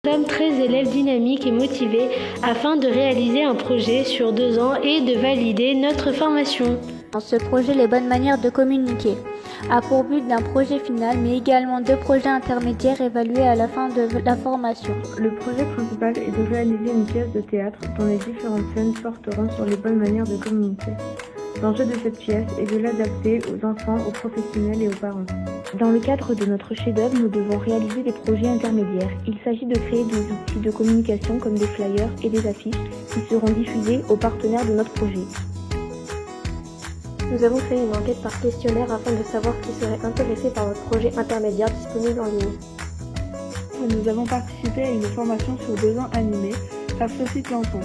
Nous sommes 13 élèves dynamiques et motivés afin de réaliser un projet sur 2 ans et de valider notre formation. Ce projet, les bonnes manières de communiquer, a pour but d'un projet final, mais également 2 projets intermédiaires évalués à la fin de la formation. Le projet principal est de réaliser une pièce de théâtre dont les différentes scènes porteront sur les bonnes manières de communiquer. L'enjeu de cette pièce est de l'adapter aux enfants, aux professionnels et aux parents. Dans le cadre de notre chef-d'œuvre, nous devons réaliser des projets intermédiaires. Il s'agit de créer des outils de communication comme des flyers et des affiches qui seront diffusés aux partenaires de notre projet. Nous avons fait une enquête par questionnaire afin de savoir qui serait intéressé par notre projet intermédiaire disponible en ligne. Nous avons participé à une formation sur 2 ans animée par Sophie Planton.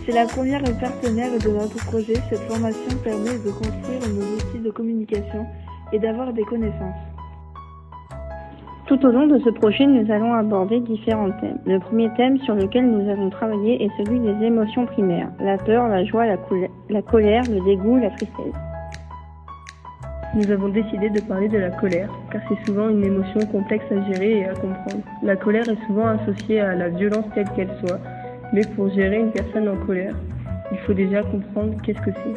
C'est la première partenaire de notre projet. Cette formation permet de construire nos outils de communication et d'avoir des connaissances. Tout au long de ce projet, nous allons aborder différents thèmes. Le premier thème sur lequel nous allons travailler est celui des émotions primaires. La peur, la joie, la colère, le dégoût, la tristesse. Nous avons décidé de parler de la colère, car c'est souvent une émotion complexe à gérer et à comprendre. La colère est souvent associée à la violence telle qu'elle soit, mais pour gérer une personne en colère, il faut déjà comprendre qu'est-ce que c'est.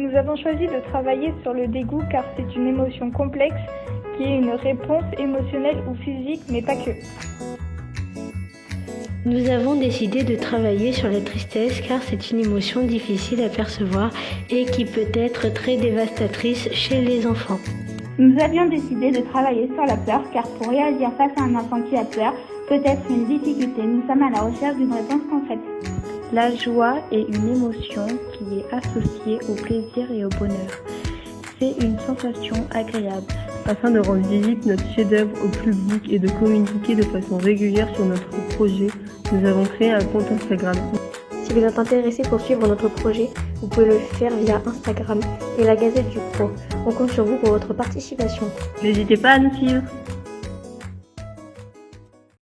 Nous avons choisi de travailler sur le dégoût car c'est une émotion complexe qui est une réponse émotionnelle ou physique, mais pas que. Nous avons décidé de travailler sur la tristesse car c'est une émotion difficile à percevoir et qui peut être très dévastatrice chez les enfants. Nous avions décidé de travailler sur la peur car pour réagir face à un enfant qui a peur peut être une difficulté. Nous sommes à la recherche d'une réponse concrète. La joie est une émotion qui est associée au plaisir et au bonheur. C'est une sensation agréable. Afin de rendre visible notre chef-d'œuvre au public et de communiquer de façon régulière sur notre projet, nous avons créé un compte Instagram. Si vous êtes intéressé pour suivre notre projet, vous pouvez le faire via Instagram et la Gazette du Pro. On compte sur vous pour votre participation. N'hésitez pas à nous suivre.